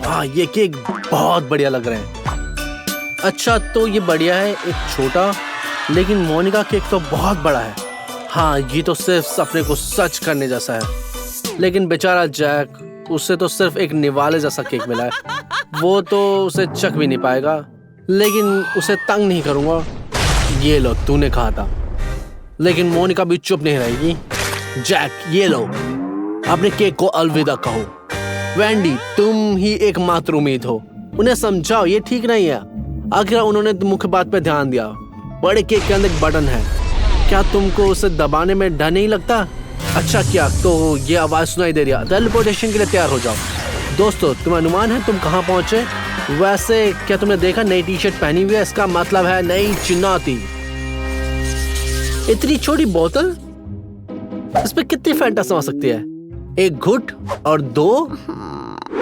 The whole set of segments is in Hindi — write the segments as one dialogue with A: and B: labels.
A: हाँ, ये केक बहुत बढ़िया लग रहे हैं। अच्छा, तो ये बढ़िया है, एक छोटा, लेकिन मोनिका केक तो बहुत बड़ा है। हाँ, ये तो सिर्फ अपने को सच करने जैसा है। लेकिन बेचारा जैक, उससे तो सिर्फ एक निवाले जैसा केक मिला है। वो तो उसे चख भी नहीं पाएगा, लेकिन उसे तंग नहीं करूंगा। ये लो, तूने कहा था। लेकिन मोनिका भी चुप नहीं रहेगी। जैक, ये लो, अपने केक को अलविदा कहो। वेंडी, तुम ही एकमात्र उम्मीद हो। उन्हें समझाओ, ये ठीक नहीं है। आखिर उन्होंने मुख्य बात पे ध्यान दिया। बड़े केक के अंदर एक बटन है, क्या तुमको उसे दबाने में डर नहीं लगता? अच्छा, क्या तो ये आवाज सुनाई दे रही है। टेलीपोर्टेशन के लिए तैयार हो जाओ। दोस्तों, तुम्हें अनुमान है तुम कहाँ पहुंचे? वैसे क्या तुमने देखा नई टी शर्ट पहनी हुई है? इसका मतलब है नई चुनौती। इतनी छोटी बोतल, इस पे कितनी फैंटा समा सकती है? एक घुट और 2।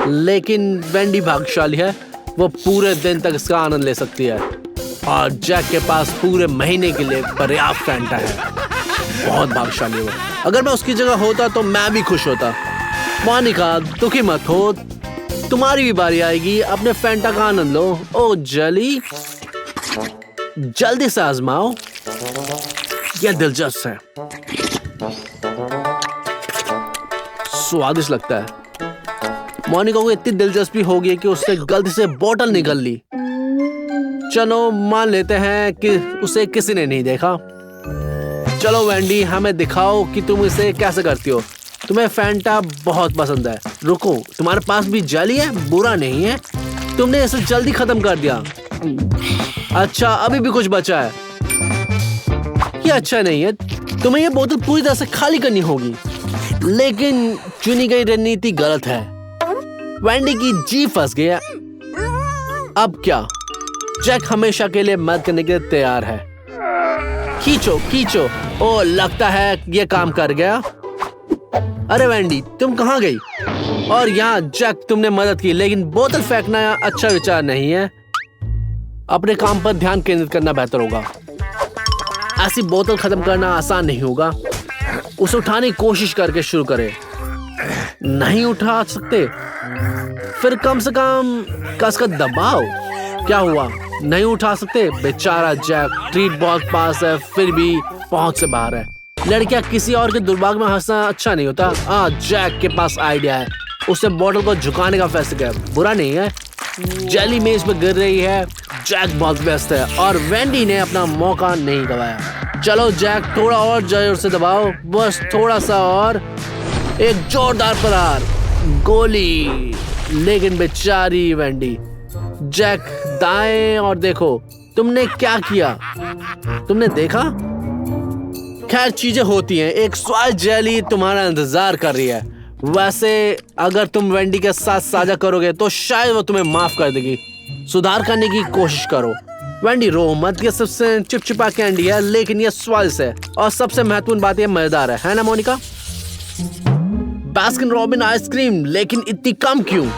A: लेकिन वेंडी भाग्यशाली है, वो पूरे दिन तक इसका आनंद ले सकती है। और जैक के पास पूरे महीने के लिए पर्याप्त फैंटा है। बहुत भाग्यशाली है। अगर मैं उसकी जगह होता तो मैं भी खुश होता। मोनिका, दुखी मत हो, तुम्हारी भी बारी आएगी। अपने फैंटा का आनंद लो। ओ जली, जल्दी से आजमाओ, यह दिलचस्प है। स्वादिष्ट लगता है। मोनिका को इतनी दिलचस्पी हो गई कि उससे गलती से बोतल निकल ली। चलो मान लेते हैं कि उसे किसी ने नहीं देखा। चलो वेंडी, हमें दिखाओ कि तुम इसे कैसे करती हो। तुम्हें फैंटा बहुत पसंद है। रुको, तुम्हारे पास भी जली है? बुरा नहीं है, तुमने इसे जल्दी खत्म कर दिया। अच्छा, अभी भी कुछ बचा है। ये अच्छा नहीं है, तुम्हें ये बोतल पूरी तरह से खाली करनी होगी। लेकिन चुनी गई रणनीति गलत है। वेंडी की जी फंस गया। अब क्या? जैक हमेशा के लिए मदद करने के लिए तैयार है। खींचो खींचो। ओ, लगता है ये काम कर गया। अरे वेंडी, तुम कहाँ गई? और यहाँ जैक, तुमने मदद की, लेकिन बोतल फेंकना अच्छा विचार नहीं है। अपने काम पर ध्यान केंद्रित करना बेहतर होगा। ऐसी बोतल खत्म करना आसान नहीं होगा। उसे उठाने की कोशिश करके शुरू करें। नहीं उठा सकते? फिर कम से कम कसकर दबाओ। क्या हुआ? नहीं उठा सकते? बेचारा जैक, ट्रीट बहुत पास है, फिर भी पहुंच से बाहर है। लड़कियां किसी और के दुर्भाग्य में हंसना अच्छा नहीं होता। जैक के पास आइडिया है। उसने बोतल को झुकाने का फैसला किया। बुरा नहीं है। जेली मेज पे गिर रही है। जैक बहुत व्यस्त है और वेंडी ने अपना मौका नहीं गवाया। चलो जैक, थोड़ा और जोर से दबाओ, बस थोड़ा सा और। एक जोरदार प्रहार, गोली। लेकिन बेचारी वेंडी। जैक, दाएं और देखो। तुमने क्या किया? तुमने देखा? खैर, चीजें होती हैं। एक स्वाद जेली तुम्हारा इंतजार कर रही है। वैसे अगर तुम वेंडी के साथ साझा करोगे तो शायद वो तुम्हें माफ कर देगी। सुधार करने की कोशिश करो। वेंडी, रो मत। ये सबसे चिपचिपा कैंडी है, लेकिन ये स्वादिष्ट है और सबसे महत्वपूर्ण बात ये मजेदार है ना मोनिका? बास्किन रॉबिन आइसक्रीम, लेकिन इतनी कम क्यों?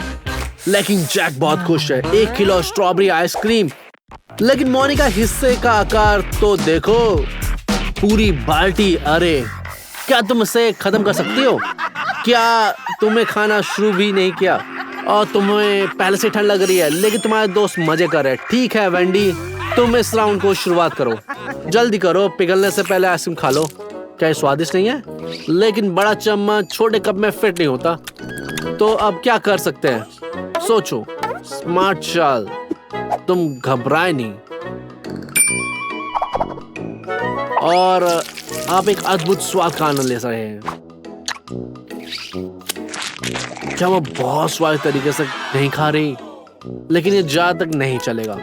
A: लेकिन जैक बहुत खुश है। 1 किलो स्ट्रॉबेरी आइसक्रीम। लेकिन मोनिका, हिस्से का आकार तो देखो, पूरी बाल्टी। अरे, क्या तुम इसे खत्म कर सकती हो? क्या तुमने खाना शुरू भी नहीं किया? और तुम्हें पहले से ठंड लग रही है, लेकिन तुम्हारे दोस्त मजे कर रहे हैं। ठीक है वेंडी, तुम इस राउंड को शुरुआत करो। जल्दी करो, पिघलने से पहले आइसक्रीम खा लो। क्या स्वादिष्ट नहीं है? लेकिन बड़ा चम्मच छोटे कप में फिट नहीं होता। तो अब क्या कर सकते हैं? सोचो। स्मार्ट चाल, तुम घबराए नहीं और आप एक अद्भुत स्वाद का आनंद ले रहे हैं। क्या वो बहुत स्वादिष्ट तरीके से नहीं खा रही? लेकिन ये ज्यादा तक नहीं चलेगा।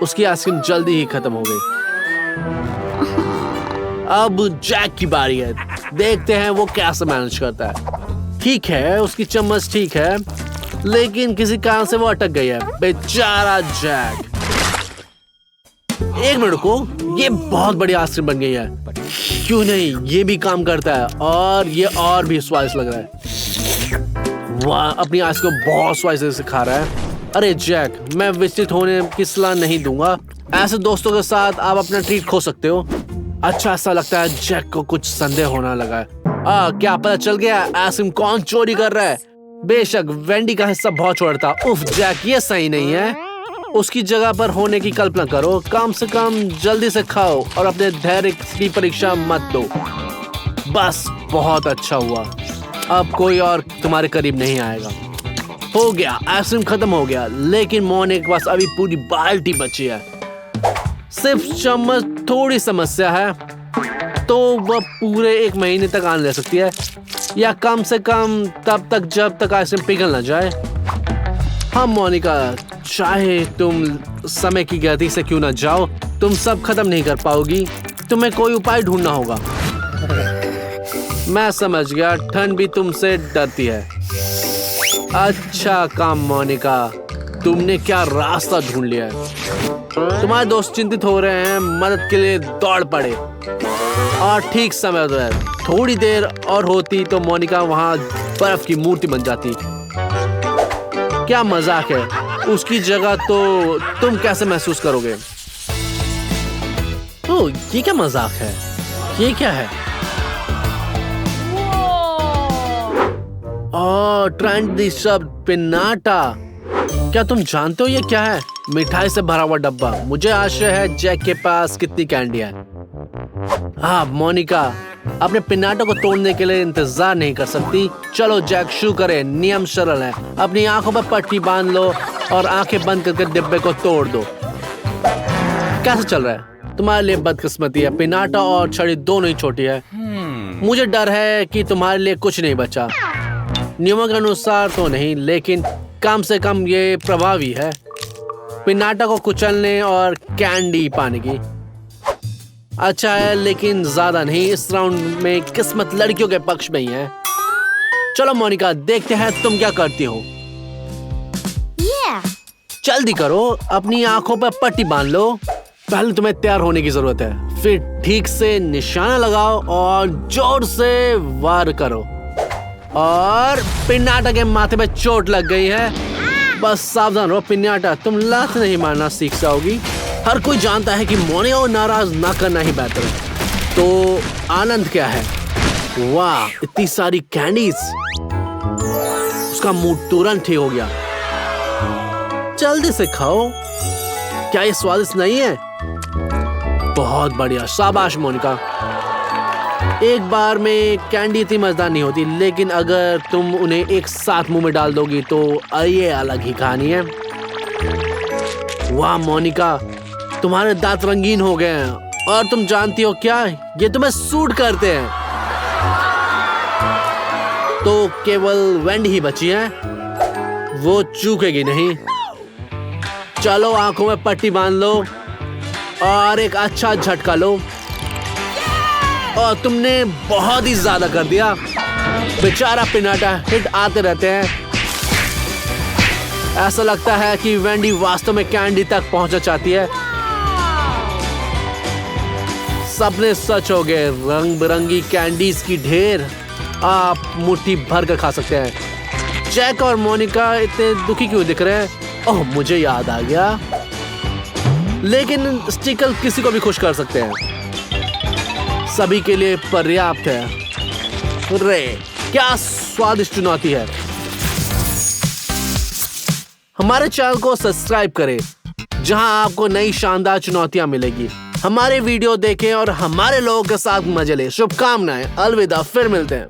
A: उसकी आइसक्रीम जल्दी ही खत्म हो गई। अब जैक की बारी है। देखते हैं वो कैसे मैनेज करता है। ठीक है, उसकी चम्मच ठीक है, लेकिन किसी कारण से वो अटक गई है। बेचारा जैक। 1 मिनट को, ये बहुत बड़ी आइसक्रीम बन गई है। क्यों नहीं, ये भी काम करता है और ये और भी स्वादिष्ट लग रहा है। वाह, अपनी आइसक्रीम बहुत स्वादिष्ट से खा रहा है। अरे जैक, मैं विचलित होने की सलाह नहीं दूंगा। ऐसे दोस्तों के साथ आप अपना ट्रीट खो सकते हो। अच्छा, ऐसा लगता है जैक को कुछ संदेह होने लगा है। क्या पता चल गया आइसक्रीम कौन चोरी कर रहा है? बेशक वेंडी का हिस्सा बहुत छोटा था। उफ जैक, ये सही नहीं है। उसकी जगह पर होने की कल्पना करो। कम से कम जल्दी से खाओ और अपने धैर्य की परीक्षा मत दो। बस बहुत अच्छा हुआ, अब कोई और तुम्हारे करीब नहीं आएगा। हो गया, आइसक्रीम खत्म हो गया, लेकिन मोने के पास अभी पूरी बाल्टी बची है। सिर्फ चम्मच थोड़ी समस्या है, तो वह पूरे 1 महीने तक आने ले सकती है, या कम से कम तब तक जब तक आइसक्रीम पिघल ना जाए। हाँ मोनिका, चाहे तुम समय की गति से क्यों ना जाओ, तुम सब खत्म नहीं कर पाओगी। तुम्हें कोई उपाय ढूंढना होगा। मैं समझ गया, ठंड भी तुमसे डरती है। अच्छा काम मोनिका, तुमने क्या रास्ता ढूंढ लिया है। तुम्हारे दोस्त चिंतित हो रहे हैं, मदद के लिए दौड़ पड़े। और ठीक समय तो है, थोड़ी देर और होती तो मोनिका वहां बर्फ की मूर्ति बन जाती। क्या मजाक है, उसकी जगह तो तुम कैसे महसूस करोगे? ओह, ये क्या मजाक है? ये क्या है? ओह, ट्रेंडी शब्द पिनाटा। क्या तुम जानते हो ये क्या है? मिठाई से भरा हुआ डब्बा। मुझे आशा है जैक के पास कितनी कैंडी है। हाँ मोनिका, अपने पिनाटो को तोड़ने के लिए इंतजार नहीं कर सकती। चलो जैक, शुरू करें। नियम सरल है, अपनी आंखों पर पट्टी बांध लो और आंखें बंद करके डिब्बे को तोड़ दो। कैसे चल रहा है? तुम्हारे लिए बदकिस्मती है, पिनाटा और छड़ी दोनों ही छोटी है। मुझे डर है कि तुम्हारे लिए कुछ नहीं बचा। नियमों के अनुसार तो नहीं, लेकिन कम से कम ये प्रभावी है पिनाटा को कुचलने और कैंडी पाने की। अच्छा है, लेकिन ज्यादा नहीं। इस राउंड में किस्मत लड़कियों के पक्ष में ही है। चलो मोनिका, देखते हैं तुम क्या करती हो। जल्दी करो, अपनी आंखों पर पट्टी बांध लो। पहले तुम्हें तैयार होने की जरूरत है, फिर ठीक से निशाना लगाओ और जोर से वार करो। और पिनाटा के माथे पे चोट लग गई है। बस सावधान रहो पिनाटा, तुम लात नहीं मारना सीख जाओगी। हर कोई जानता है कि मोने को नाराज ना करना ही बेहतर है। तो आनंद क्या है? वाह, इतनी सारी कैंडीज। उसका मूड तुरंत ठीक हो गया। जल्दी से खाओ। क्या ये स्वादिष्ट नहीं है? बहुत बढ़िया, शाबाश मोनिका। एक बार में कैंडी इतनी मजेदार नहीं होती, लेकिन अगर तुम उन्हें एक साथ मुंह में डाल दोगी तो ये अलग ही कहानी है। वाह मोनिका, तुम्हारे दांत रंगीन हो गए हैं। और तुम जानती हो क्या, ये तुम्हें सूट करते हैं। तो केवल वेंडी ही बची है, वो चूकेगी नहीं। चलो आंखों में पट्टी बांध लो और एक अच्छा झटका लो। और तुमने बहुत ही ज्यादा कर दिया। बेचारा पिनाटा, हिट आते रहते हैं। ऐसा लगता है कि वेंडी वास्तव में कैंडी तक पहुंचना चाहती है। सपने सच हो गए। रंग बिरंगी कैंडीज की ढेर आप मुट्ठी भर कर खा सकते हैं। जैक और मोनिका इतने दुखी क्यों दिख रहे हैं? ओह, मुझे याद आ गया। लेकिन स्टिकल किसी को भी खुश कर सकते हैं। सभी के लिए पर्याप्त है। रे, क्या स्वादिष्ट चुनौती है। हमारे चैनल को सब्सक्राइब करें, जहां आपको नई शानदार चुनौतियां मिलेगी। हमारे वीडियो देखें और हमारे लोगों के साथ मजे लें। शुभकामनाएं। अलविदा, फिर मिलते हैं।